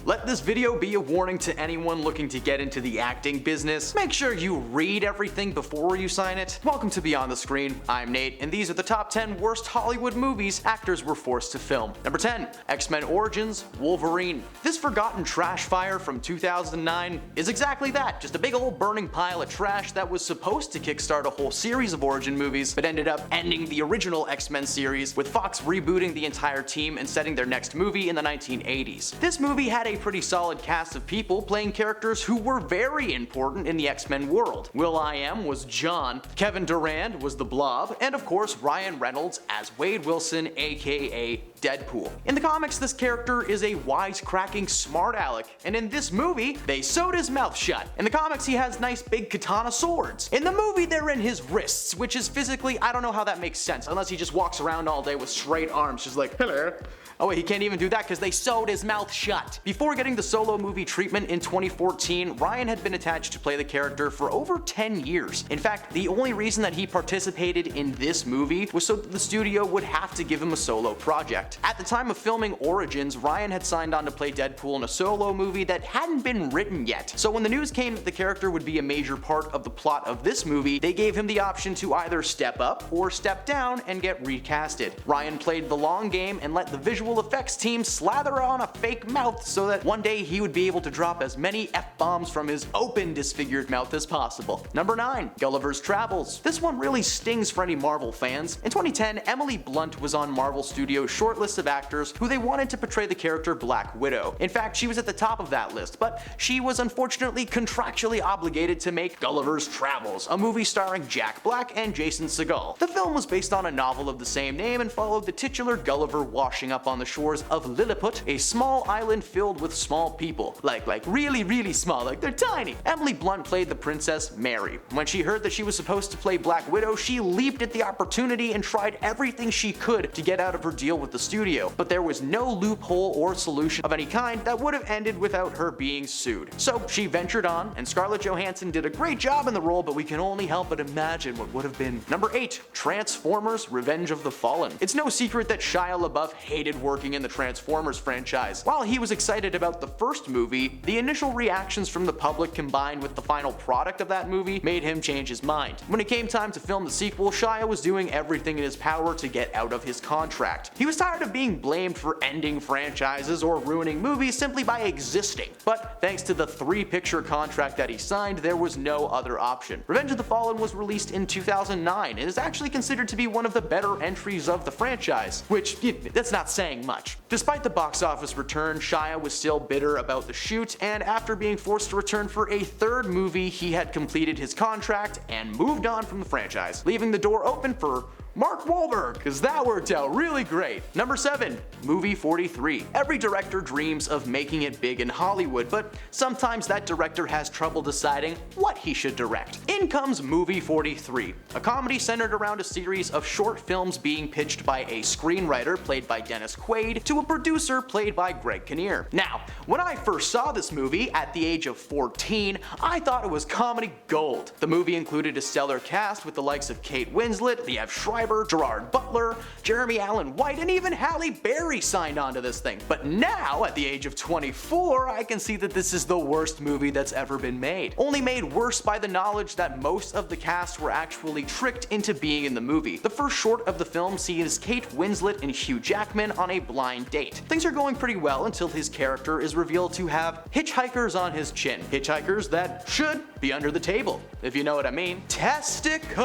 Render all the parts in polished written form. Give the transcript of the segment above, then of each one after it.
Let this video be a warning to anyone looking to get into the acting business. Make sure you read everything before you sign it. Welcome to Beyond the Screen, I'm Nate, and these are the top 10 worst Hollywood movies actors were forced to film. Number 10. X-Men Origins Wolverine. This forgotten trash fire from 2009 is exactly that, just a big old burning pile of trash that was supposed to kickstart a whole series of origin movies, but ended up ending the original X-Men series, with Fox rebooting the entire team and setting their next movie in the 1980s. This movie had a pretty solid cast of people playing characters who were very important in the X-Men world. Will.i.am was John, Kevin Durand was the Blob, and of course Ryan Reynolds as Wade Wilson, aka Deadpool. In the comics, this character is a wisecracking smart aleck, and in this movie, they sewed his mouth shut. In the comics, he has nice big katana swords. In the movie, they're in his wrists, which is physically, I don't know how that makes sense, unless he just walks around all day with straight arms, just like, hello. Oh wait, he can't even do that because they sewed his mouth shut. Before getting the solo movie treatment in 2014, Ryan had been attached to play the character for over 10 years. In fact, the only reason that he participated in this movie was so that the studio would have to give him a solo project. At the time of filming Origins, Ryan had signed on to play Deadpool in a solo movie that hadn't been written yet. So when the news came that the character would be a major part of the plot of this movie, they gave him the option to either step up or step down and get recasted. Ryan played the long game and let the visual effects team slather on a fake mouth so that one day he would be able to drop as many F-bombs from his open disfigured mouth as possible. Number 9. Gulliver's Travels. This one really stings for any Marvel fans. In 2010, Emily Blunt was on Marvel Studios' shortlist of actors who they wanted to portray the character Black Widow. In fact, she was at the top of that list, but she was unfortunately contractually obligated to make Gulliver's Travels, a movie starring Jack Black and Jason Segel. The film was based on a novel of the same name and followed the titular Gulliver washing up on the shores of Lilliput, a small island filled with small people. Like really small, like they're tiny. Emily Blunt played the Princess Mary. When she heard that she was supposed to play Black Widow, she leaped at the opportunity and tried everything she could to get out of her deal with the studio, but there was no loophole or solution of any kind that would have ended without her being sued. So she ventured on, and Scarlett Johansson did a great job in the role, but we can only help but imagine what would have been. Number 8. Transformers Revenge of the Fallen. It's no secret that Shia LaBeouf hated working in the Transformers franchise. While he was excited about the first movie, the initial reactions from the public combined with the final product of that movie made him change his mind. When it came time to film the sequel, Shia was doing everything in his power to get out of his contract. He was tired of being blamed for ending franchises or ruining movies simply by existing. But thanks to the 3-picture contract that he signed, there was no other option. Revenge of the Fallen was released in 2009 and is actually considered to be one of the better entries of the franchise, which, that's not saying much. Despite the box office return, Shia was still bitter about the shoot, and after being forced to return for a third movie, he had completed his contract and moved on from the franchise, leaving the door open for Mark Wahlberg, because that worked out really great. Number 7. Movie 43. Every director dreams of making it big in Hollywood, but sometimes that director has trouble deciding what he should direct. In comes Movie 43, a comedy centered around a series of short films being pitched by a screenwriter played by Dennis Quaid to a producer played by Greg Kinnear. Now, when I first saw this movie at the age of 14, I thought it was comedy gold. The movie included a stellar cast with the likes of Kate Winslet, Liev Schreiber, Gerard Butler, Jeremy Allen White, and even Halle Berry signed on to this thing. But now, at the age of 24, I can see that this is the worst movie that's ever been made. Only made worse by the knowledge that most of the cast were actually tricked into being in the movie. The first short of the film sees Kate Winslet and Hugh Jackman on a blind date. Things are going pretty well until his character is revealed to have hitchhikers on his chin. Hitchhikers that should be under the table, if you know what I mean. Testicles!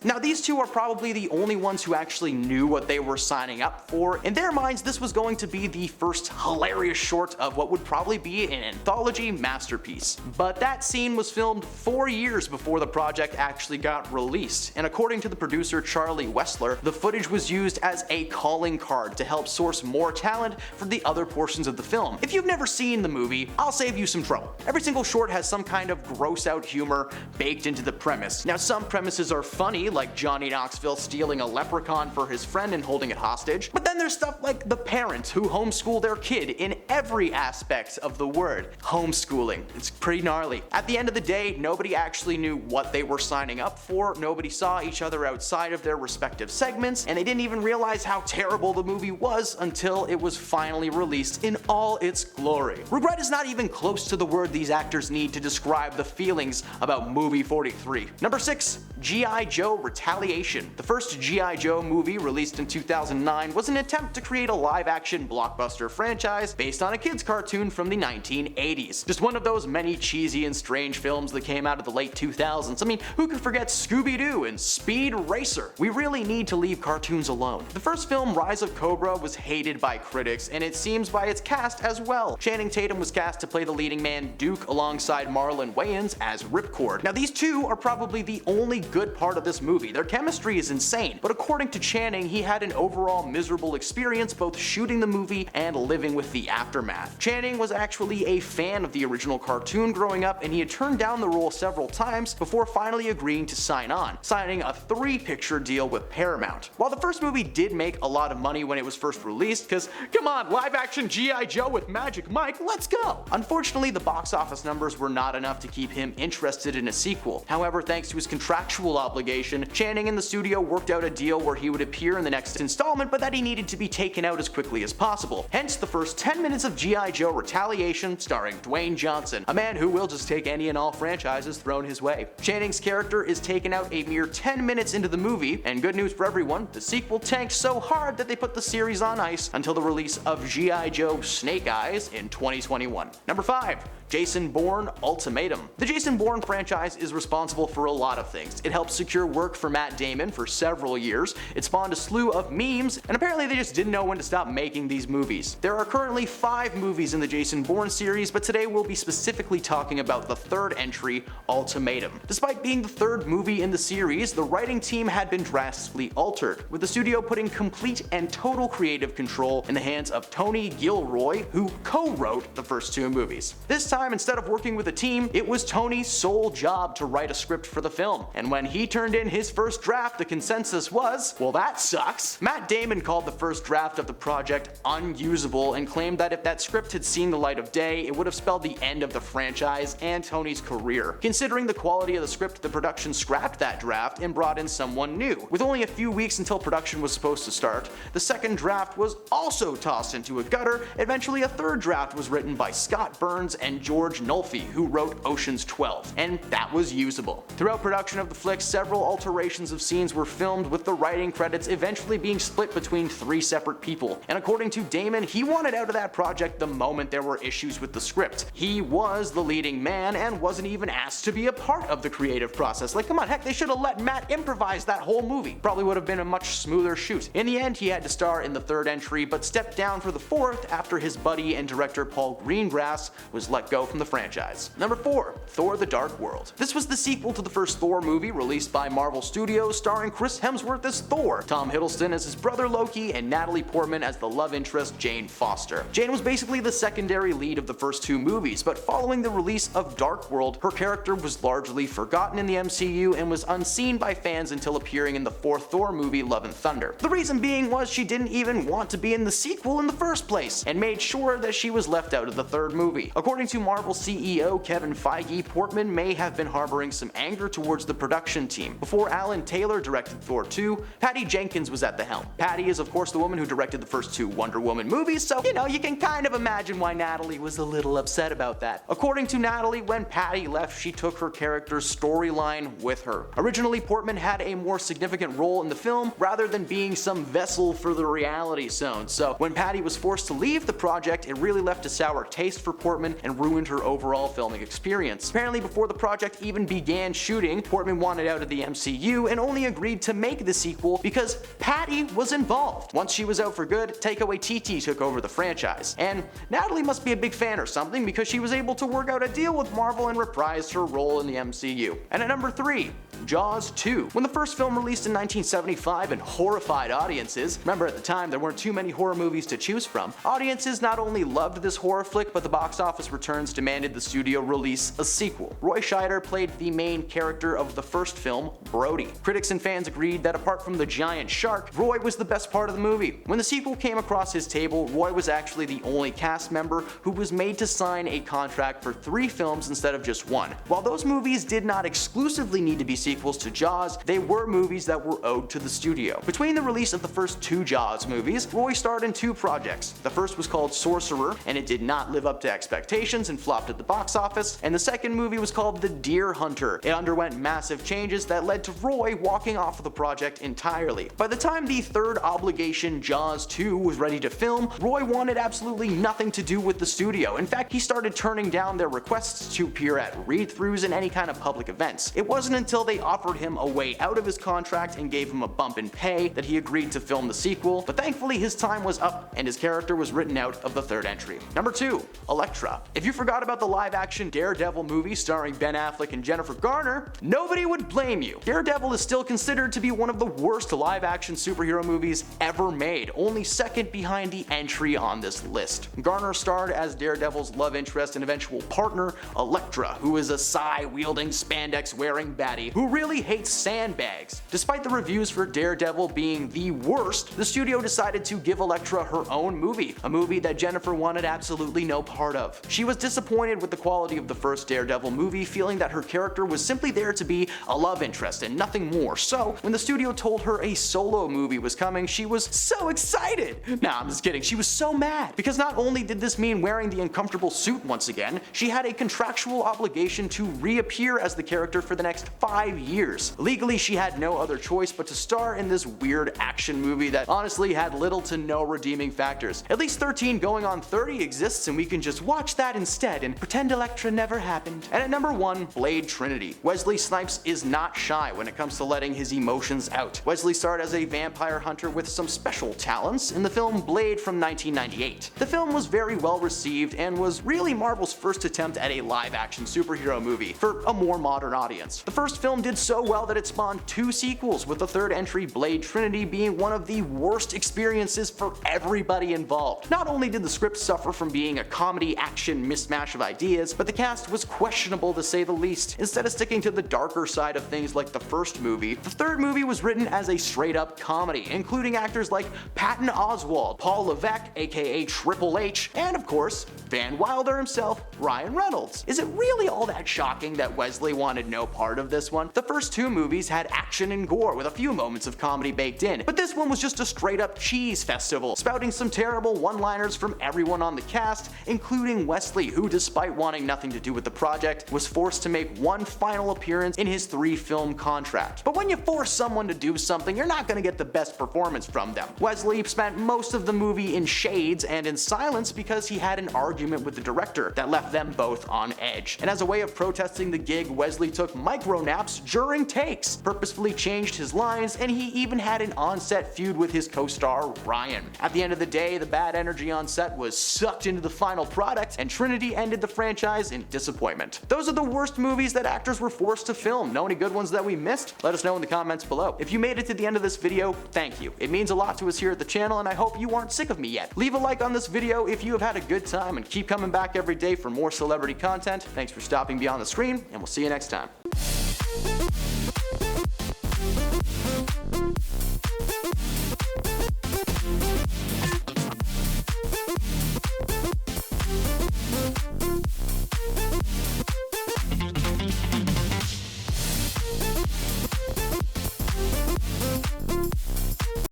Now these two are probably the only ones who actually knew what they were signing up for. In their minds, this was going to be the first hilarious short of what would probably be an anthology masterpiece. But that scene was filmed 4 years before the project actually got released, and according to the producer Charlie Wessler, the footage was used as a calling card to help source more talent for the other portions of the film. If you've never seen the movie, I'll save you some trouble. Every single short has some kind kind of gross out humor baked into the premise. Now some premises are funny, like Johnny Knoxville stealing a leprechaun for his friend and holding it hostage, but then there's stuff like the parents who homeschool their kid in every aspect of the word. Homeschooling. It's pretty gnarly. At the end of the day, nobody actually knew what they were signing up for, nobody saw each other outside of their respective segments, and they didn't even realize how terrible the movie was until it was finally released in all its glory. Regret is not even close to the word these actors need to describe the feelings about movie 43. Number 6. G.I Joe Retaliation. The first G.I Joe movie, released in 2009, was an attempt to create a live-action blockbuster franchise based on a kids' cartoon from the 1980s. Just one of those many cheesy and strange films that came out of the late 2000s. I mean, who could forget Scooby-Doo and Speed Racer? We really need to leave cartoons alone. The first film, Rise of Cobra, was hated by critics, and it seems by its cast as well. Channing Tatum was cast to play the leading man Duke alongside Marlon Wayans as Ripcord. Now these two are probably the only good part of this movie. Their chemistry is insane, but according to Channing, he had an overall miserable experience both shooting the movie and living with the aftermath. Channing was actually a fan of the original cartoon growing up, and he had turned down the role several times before finally agreeing to signing a 3-picture deal with Paramount. While the first movie did make a lot of money when it was first released, cause come on, live action G.I Joe with Magic Mike, let's go! Unfortunately, the box office numbers were not enough to keep him interested in a sequel. However, thanks to his contractual obligation, Channing and the studio worked out a deal where he would appear in the next installment, but that he needed to be taken out as quickly as possible. Hence the first 10 minutes of G.I Joe Retaliation, starring Dwayne Johnson, a man who will just take any and all franchises thrown his way. Channing's character is taken out a mere 10 minutes into the movie, and good news for everyone, the sequel tanked so hard that they put the series on ice until the release of G.I Joe Snake Eyes in 2021. Number 5. Jason Bourne Ultimatum. The Jason Bourne franchise is responsible for a lot of things. It helped secure work for Matt Damon for several years, it spawned a slew of memes, and apparently they just didn't know when to stop making these movies. There are currently 5 movies in the Jason Bourne series, but today we'll be specifically talking about the third entry, Ultimatum. Despite being the third movie in the series, the writing team had been drastically altered, with the studio putting complete and total creative control in the hands of Tony Gilroy, who co-wrote the first 2 movies. This time, instead of working with a team, it was Tony's sole job to write a script for the film, and when he turned in his first draft, the consensus was, well, that sucks. Matt Damon called the first draft of the project unusable and claimed that if that script had seen the light of day, it would have spelled the end of the franchise and Tony's career. Considering the quality of the script, the production scrapped that draft and brought in someone new. With only a few weeks until production was supposed to start, the second draft was also tossed into a gutter. Eventually, a third draft was written by Scott Burns and George Nolfi, who wrote Ocean's 12, and that was usable. Throughout production of the flick, several alterations of scenes were filmed, with the writing credits eventually being split between 3 separate people. And according to Damon, he wanted out of that project the moment there were issues with the script. He was the leading man and wasn't even asked to be a part of the creative process. Like, come on, heck, they should have let Matt improvise that whole movie. Probably would have been a much smoother shoot. In the end, he had to star in the third entry, but stepped down for the fourth after his buddy and director Paul Greengrass was let go from the franchise. Number 4. Thor: The Dark World. This was the sequel to the first Thor movie, released by Marvel Studios, starring Chris Hemsworth as Thor, Tom Hiddleston as his brother Loki, and Natalie Portman as the love interest Jane Foster. Jane was basically the secondary lead of the first 2 movies, but following the release of Dark World, her character was largely forgotten in the MCU and was unseen by fans until appearing in the 4th Thor movie, Love and Thunder. The reason being was she didn't even want to be in the sequel in the first place, and made sure that she was left out of the 3rd movie. According to Marvel CEO Kevin Feige, Portman may have been harboring some anger towards the production team. Before Alan Taylor directed Thor 2, Patty Jenkins was at the helm. Patty is of course the woman who directed the first 2 Wonder Woman movies, so you can kind of imagine why Natalie was a little upset about that. According to Natalie, when Patty left, she took her character's storyline with her. Originally, Portman had a more significant role in the film rather than being some vessel for the reality zone, so when Patty was forced to leave the project, it really left a sour taste for Portman and ruined her overall filming experience. Apparently, before the project even began shooting, Portman wanted out of the MCU and only agreed to make the sequel because Patty was involved. Once she was out for good, Taika Waititi took over the franchise. And Natalie must be a big fan or something, because she was able to work out a deal with Marvel and reprised her role in the MCU. And at number 3, Jaws 2. When the first film released in 1975 and horrified audiences, remember at the time there weren't too many horror movies to choose from, audiences not only loved this horror flick, but the box office returns demanded the studio release a sequel. Roy Scheider played the main character of the first film, Brody. Critics and fans agreed that apart from the giant shark, Roy was the best part of the movie. When the sequel came across his table, Roy was actually the only cast member who was made to sign a contract for 3 films instead of just 1. While those movies did not exclusively need to be sequels to Jaws, they were movies that were owed to the studio. Between the release of the first 2 Jaws movies, Roy starred in 2 projects. The first was called Sorcerer, and it did not live up to expectations and flopped at the box office, and the second movie was called The Deer Hunter. It underwent massive changes that led to Roy walking off of the project entirely. By the time the third obligation, Jaws 2, was ready to film, Roy wanted absolutely nothing to do with the studio. In fact, he started turning down their requests to appear at read-throughs and any kind of public events. It wasn't until they offered him a way out of his contract and gave him a bump in pay that he agreed to film the sequel, but thankfully his time was up and his character was written out of the third entry. Number 2, Elektra. If you forgot about the live-action Daredevil movie starring Ben Affleck and Jennifer Garner, nobody would blame you. Daredevil is still considered to be one of the worst live-action superhero movies ever made, only second behind the entry on this list. Garner starred as Daredevil's love interest and eventual partner, Elektra, who is a sigh-wielding, spandex-wearing baddie who really hates sandbags. Despite the reviews for Daredevil being the worst, the studio decided to give Elektra her own movie, a movie that Jennifer wanted absolutely no part of. She was disappointed with the quality of the first Daredevil movie, feeling that her character was simply there to be a love interest and nothing more. So, when the studio told her a solo movie was coming, she was so excited! Nah, I'm just kidding, she was so mad! Because not only did this mean wearing the uncomfortable suit once again, she had a contractual obligation to reappear as the character for the next 5 years. Legally, she had no other choice but to star in this weird action movie that honestly had little to no redeeming factors. At least 13 going on 30 exists and we can just watch that instead and pretend Elektra never happened. And at number 1, Blade Trinity. Wesley Snipes is not shy when it comes to letting his emotions out. Wesley starred as a vampire hunter with some special talents in the film Blade from 1998. The film was very well received and was really Marvel's first attempt at a live-action superhero movie for a more modern audience. The first film did so well that it spawned 2 sequels, with the third entry, Blade Trinity, being one of the worst experiences for everybody involved. Not only did the script suffer from being a comedy-action mismatch of ideas, but the cast was questionable to say the least. Instead of sticking to the darker side of things like the first movie, the third movie was written as a straight-up comedy, including actors like Patton Oswalt, Paul Levesque, aka Triple H, and of course, Van Wilder himself, Ryan Reynolds. Is it really all that shocking that Wesley wanted no part of this one? The first 2 movies had action and gore with a few moments of comedy baked in, but this one was just a straight-up cheese festival, spouting some terrible one-liners from everyone on the cast, including Wesley, who, despite wanting nothing to do with the project, was forced to make one final appearance in his 3-film contract. But when you force someone to do something, you're not gonna get the best performance from them. Wesley spent most of the movie in shades and in silence because he had an argument with the director that left them both on edge. And as a way of protesting the gig, Wesley took micro-naps during takes, purposefully changed his lines, and he even had an on-set feud with his co-star Ryan. At the end of the day, the bad energy on set was sucked into the final product, and Trinity ended the franchise in disappointment. Those are the worst movies that actors were forced to film. Know any good ones that we missed? Let us know in the comments below. If you made it to the end of this video, thank you. It means a lot to us here at the channel, and I hope you aren't sick of me yet. Leave a like on this video if you have had a good time, and keep coming back every day for more celebrity content. Thanks for stopping beyond the screen, and we'll see you next time.